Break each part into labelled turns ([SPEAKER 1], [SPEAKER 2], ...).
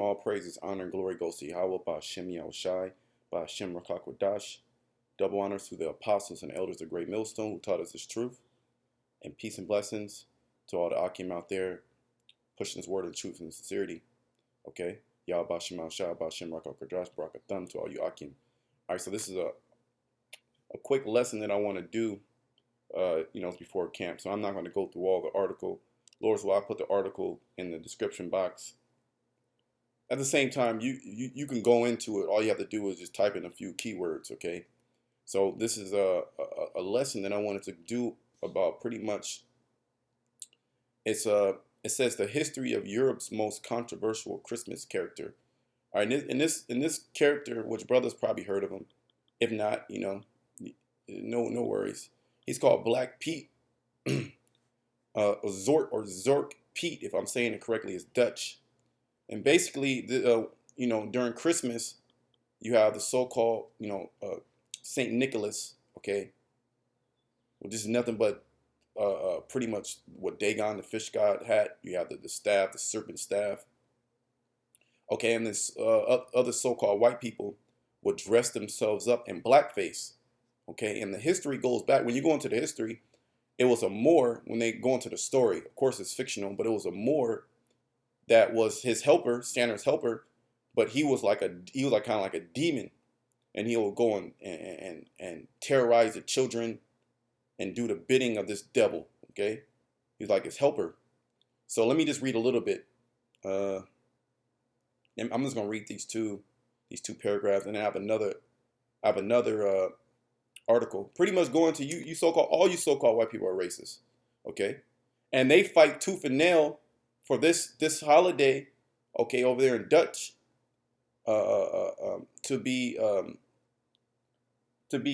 [SPEAKER 1] All praises, honor, and glory goes to Yahweh, Ba'ashem Yahushai, Ba'ashem Rakakwadash. Double honors to the apostles and elders of Great Millstone who taught us this truth. And peace and blessings to all the Akim out there pushing this word of truth and sincerity. Okay? Yahweh, Ba'ashem Yahushai, Ba'ashem Rakakwadash, Barakatham to all you Akim. All right, so this is a quick lesson that I want to do, it's before camp. So I'm not going to go through all the article. Lord's will I put the article in the description box. At the same time, you can go into it. All you have to do is just type in a few keywords, okay? So this is a lesson that I wanted to do about pretty much. It says the history of Europe's most controversial Christmas character. All right, in this character, which brothers probably heard of him. If not, no worries. He's called Black Pete, Zork Pete, if I'm saying it correctly, is Dutch. And basically, during Christmas, you have the so-called, Saint Nicholas, okay, which is nothing but pretty much what Dagon, the fish god, had. You have the staff, the serpent staff, okay, and this other so-called white people would dress themselves up in blackface, okay, and the history goes back. When you go into the history, it was a Moor, when they go into the story, of course it's fictional, but it was a Moor that was his helper, Santa's helper, but he was kind of like a demon, and he will go and terrorize the children and do the bidding of this devil. Okay, he's like his helper. So let me just read a little bit. I'm just gonna read these two paragraphs, and I have another article, pretty much going to all you so-called white people are racist. Okay, and they fight tooth and nail for this holiday, okay, over there in Dutch, to be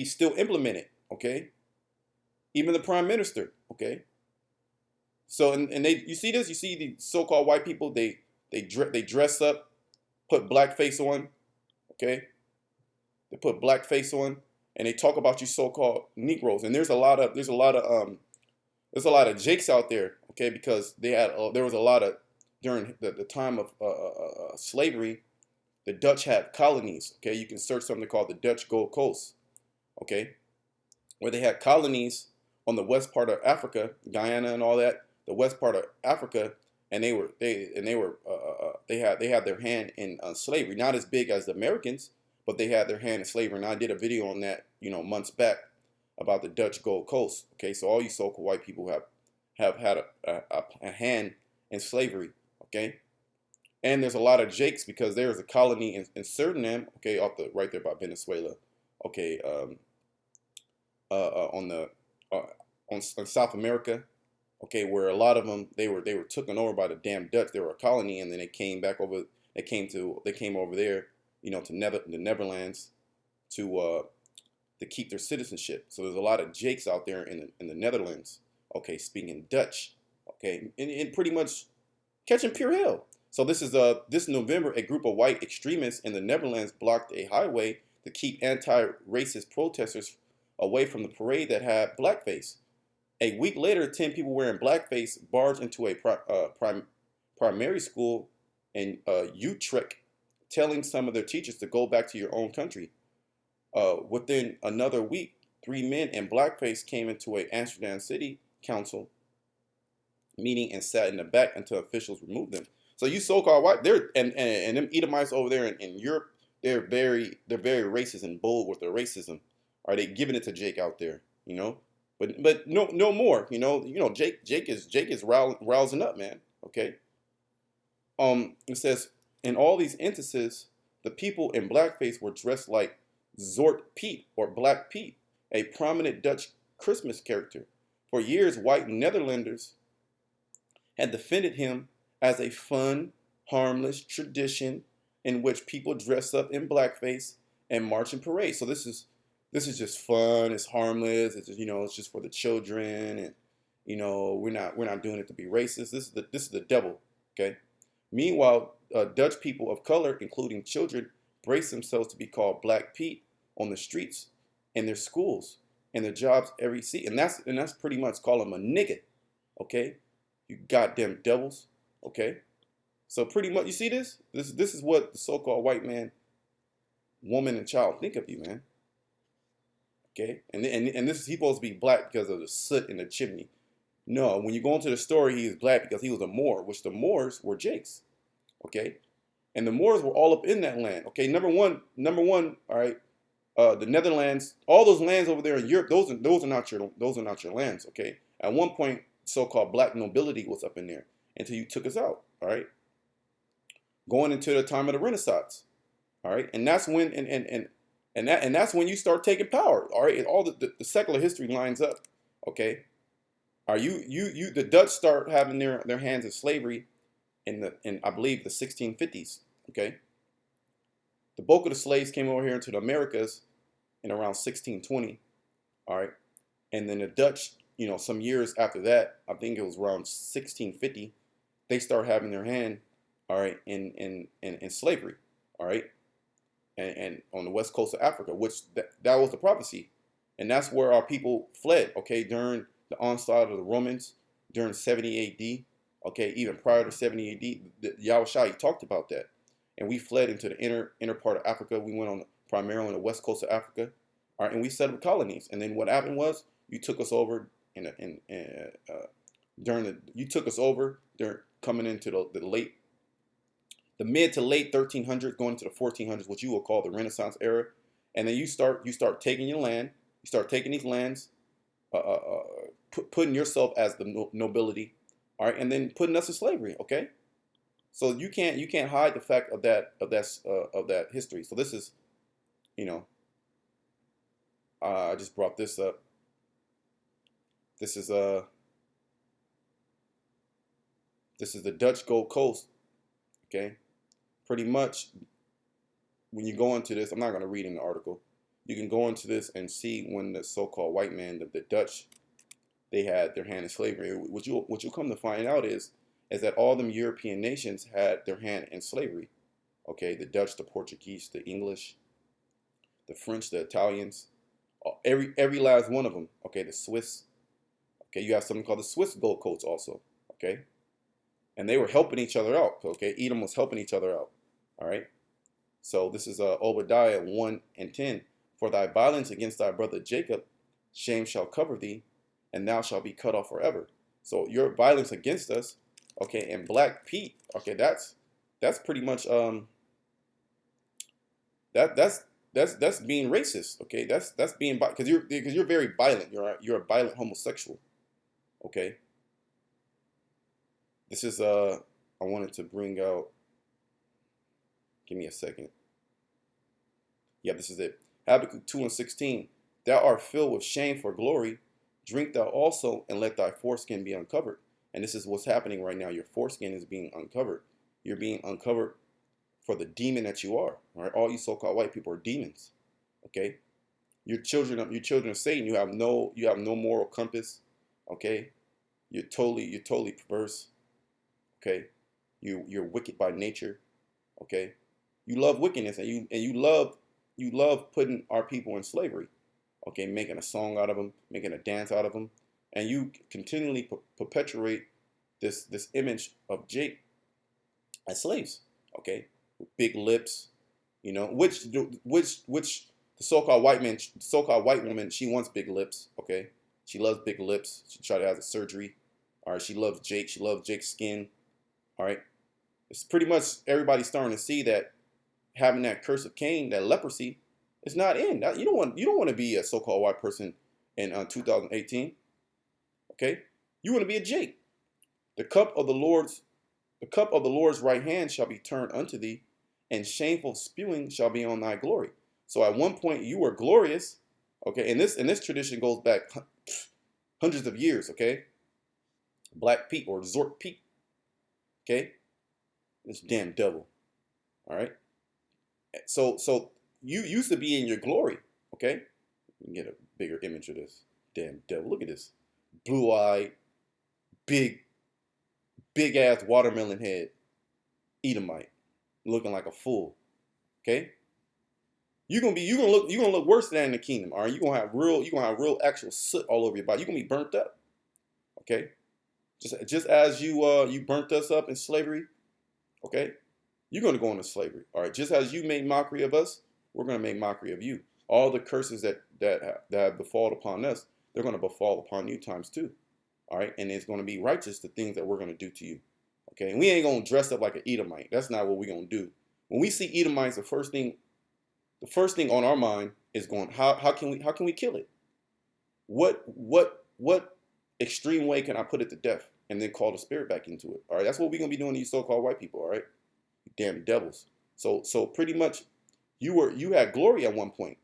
[SPEAKER 1] still implemented, okay. Even the prime minister, okay. So and you see this, you see the so-called white people, they dress up, put blackface on, okay. They put blackface on, and they talk about you so-called Negroes, and there's a lot of jakes out there, okay, because there was a lot of, during the time of slavery, the Dutch had colonies, okay. You can search something called the Dutch Gold Coast, okay, where they had colonies on the west part of Africa, Guyana and all that, the west part of Africa, and they had their hand in slavery, not as big as the Americans, but they had their hand in slavery. And I did a video on that, months back, about the Dutch Gold Coast. Okay, so all you so-called white people have had a hand in slavery. Okay, and there's a lot of jakes because there's a colony in Suriname. Okay, right there by Venezuela. Okay, on South America. Okay, where a lot of them they were taken over by the damn Dutch. They were a colony, and then they came back over. They came over there, to the Netherlands to keep their citizenship. So there's a lot of jakes out there in the Netherlands, okay, speaking Dutch, okay, and pretty much catching pure hell. So this November, a group of white extremists in the Netherlands blocked a highway to keep anti-racist protesters away from the parade that had blackface. A week later, 10 people wearing blackface barged into a primary school in Utrecht, telling some of their teachers to go back to your own country. Within another week, 3 men in blackface came into a Amsterdam City Council meeting and sat in the back until officials removed them. So you so-called white, and them Edomites over there in Europe, they're very racist and bold with their racism. Are they giving it to Jake out there? But no more. Jake is rousing up, man. Okay. It says in all these instances, the people in blackface were dressed like Zwart Piet or Black Pete, a prominent Dutch Christmas character. For years, white Netherlanders had defended him as a fun, harmless tradition in which people dress up in blackface and march in parades. So this is just fun. It's harmless. It's just, it's just for the children, and we're not doing it to be racist. This is the devil. Okay. Meanwhile, Dutch people of color, including children, brace themselves to be called Black Pete on the streets, in their schools, and their jobs every seat, and that's pretty much call them a nigga. Okay, you goddamn devils. Okay, So pretty much, you see this? This is what the so-called white man, woman, and child think of you, man. Okay, and this is he supposed to be black because of the soot in the chimney. No, when you go into the story, he is black because he was a Moor, which the Moors were Jakes. Okay, and the Moors were all up in that land. Okay, number one. All right, the Netherlands, all those lands over there in Europe, those are not your lands. Okay, at one point, so-called black nobility was up in there until you took us out. All right, going into the time of the Renaissance. All right, and that's when and that's when you start taking power. All right, and all the secular history lines up. Okay, are you the Dutch start having their hands in slavery in I believe the 1650s. Okay, the bulk of the slaves came over here into the Americas in around 1620. All right, and then the Dutch, some years after that, I think it was around 1650, they start having their hand, all right, in slavery. All right, and on the west coast of Africa, which that was the prophecy, and that's where our people fled. Okay, during the onslaught of the Romans during 70 A.D. Okay, even prior to 70 A.D., Yahushua talked about that, and we fled into the inner part of Africa. We went on primarily on the west coast of Africa, all right, and we set up colonies. And then what happened was you took us over you took us over during coming into the mid to late 1300s, going into the 1400s, what you will call the Renaissance era, and then you start taking your land, you start taking these lands, putting yourself as the nobility, all right, and then putting us in slavery. Okay, so you can't hide the fact of that history. So this is, I just brought this up. This is the Dutch Gold Coast. Okay, pretty much when you go into this, I'm not going to read in the article. You can go into this and see when the so-called white man, the Dutch, they had their hand in slavery. What you'll come to find out is that all them European nations had their hand in slavery. Okay, the Dutch, the Portuguese, the English, the French, the Italians, every last one of them. Okay, the Swiss. Okay, you have something called the Swiss Gold Coast also. Okay, and they were helping each other out. Okay, Edom was helping each other out. All right. So this is Obadiah 1:10. For thy violence against thy brother Jacob, shame shall cover thee, and thou shalt be cut off forever. So your violence against us, okay, and Black Pete, okay, that's pretty much that's being racist, okay? That's being because you're very violent. You're a violent homosexual, okay? This is I wanted to bring out. Give me a second. Yeah, this is it. Habakkuk 2:16. Thou art filled with shame for glory. Drink thou also, and let thy foreskin be uncovered. And this is what's happening right now. Your foreskin is being uncovered. You're being uncovered for the demon that you are. All right, all you so-called white people are demons. Okay, you're children of Satan. You have no moral compass. Okay, you're totally perverse. Okay, you're wicked by nature. Okay, you love wickedness, and you love putting our people in slavery. Okay, making a song out of them, making a dance out of them, and you continually perpetuate this image of Jake as slaves. Okay, with big lips, which the so-called white woman, she wants big lips. Okay, she loves big lips. She tried to have a surgery. All right, she loves Jake. She loves Jake's skin. All right, it's pretty much everybody's starting to see that having that curse of Cain, that leprosy, is not in. You don't want to be a so-called white person in 2018. Okay, you want to be a Jake. The cup of the Lord's right hand shall be turned unto thee, and shameful spewing shall be on thy glory. So at one point you were glorious. Okay, and this tradition goes back hundreds of years. Okay, Black Pete or Zork Pete. Okay, this damn devil. All right. So you used to be in your glory. Okay, you can get a bigger image of this damn devil. Look at this, blue-eyed, big ass watermelon head, Edomite, looking like a fool. Okay, you're gonna look worse than in the kingdom. All right, you're gonna have real actual soot all over your body. You're gonna be burnt up. Okay, just as you burnt us up in slavery. Okay, you're going to go into slavery. All right, just as you made mockery of us, we're going to make mockery of you. All the curses that have befalled upon us, they're going to befall upon you times two. All right, and it's going to be righteous the things that we're going to do to you. Okay, and we ain't going to dress up like an Edomite. That's not what we're going to do. When we see Edomites, the first thing on our mind is going, how can we kill it? What extreme way can I put it to death and then call the spirit back into it? All right, that's what we're gonna be doing to you so-called white people. All right, you damn devils. So pretty much, you had glory at one point.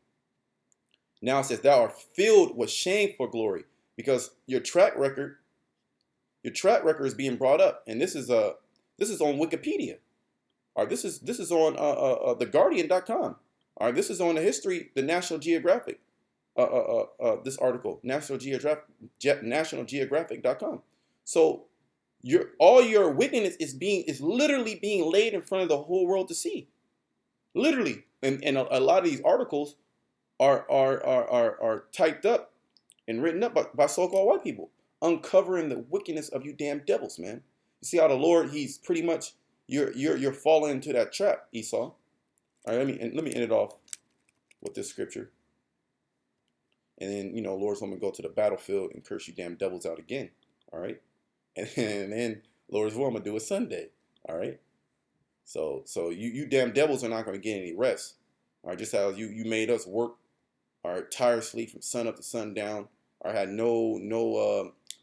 [SPEAKER 1] Now it says thou art filled with shame for glory, because your track record is being brought up, and this is on Wikipedia. All right, this is on theguardian.com. All right, this is on the National Geographic. This article, nationalgeographic.com. So all your wickedness is literally being laid in front of the whole world to see, literally. And a lot of these articles are typed up and written up by so-called white people, uncovering the wickedness of you damn devils, man. You see how the Lord, he's pretty much, you're falling into that trap, Esau. All right, let me end it off with this scripture. And then, Lord's going to go to the battlefield and curse you damn devils out again. All right. And then Lord's will, I'm going to do it Sunday. All right. So you damn devils are not going to get any rest. All right. Just how you made us work, all right, tirelessly from sun up to sundown. All right. Had no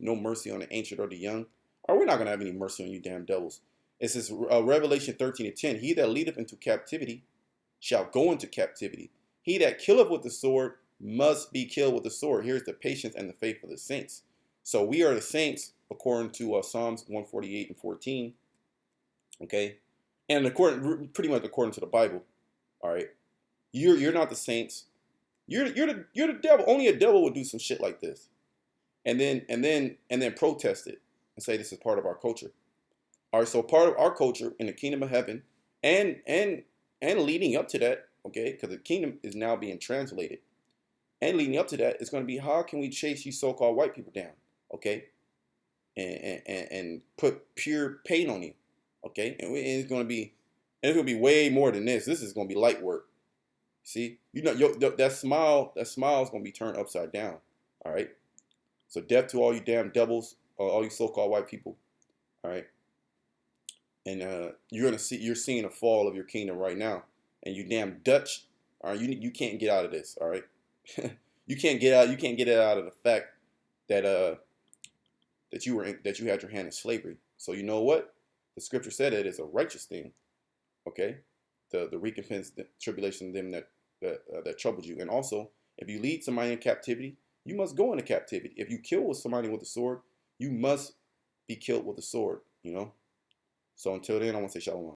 [SPEAKER 1] mercy on the ancient or the young. All right. We're not going to have any mercy on you damn devils. It says Revelation 13:10. He that leadeth into captivity shall go into captivity. He that killeth with the sword must be killed with the sword. Here's the patience and the faith of the saints. So we are the saints according to Psalms 148:14. Okay, and pretty much according to the Bible. All right, you're not the saints. You're the devil. Only a devil would do some shit like this, and then protest it and say this is part of our culture. All right, so part of our culture in the kingdom of heaven, and leading up to that, okay, because the kingdom is now being translated. And leading up to that, it's going to be, how can we chase you so-called white people down, okay, and put pure pain on you, okay? And it's going to be way more than this. This is going to be light work. See, that smile is going to be turned upside down. All right. So death to all you damn devils, all you so-called white people. All right. And you're seeing a fall of your kingdom right now, and you damn Dutch. All right, you can't get out of this. All right. You can't get it out of the fact that that you had your hand in slavery. So you know what? The scripture said it is a righteous thing. Okay, the recompense, the tribulation of them that troubled you. And also, if you lead somebody in captivity, you must go into captivity. If you kill somebody with a sword, you must be killed with a sword. So until then, I want to say shalom.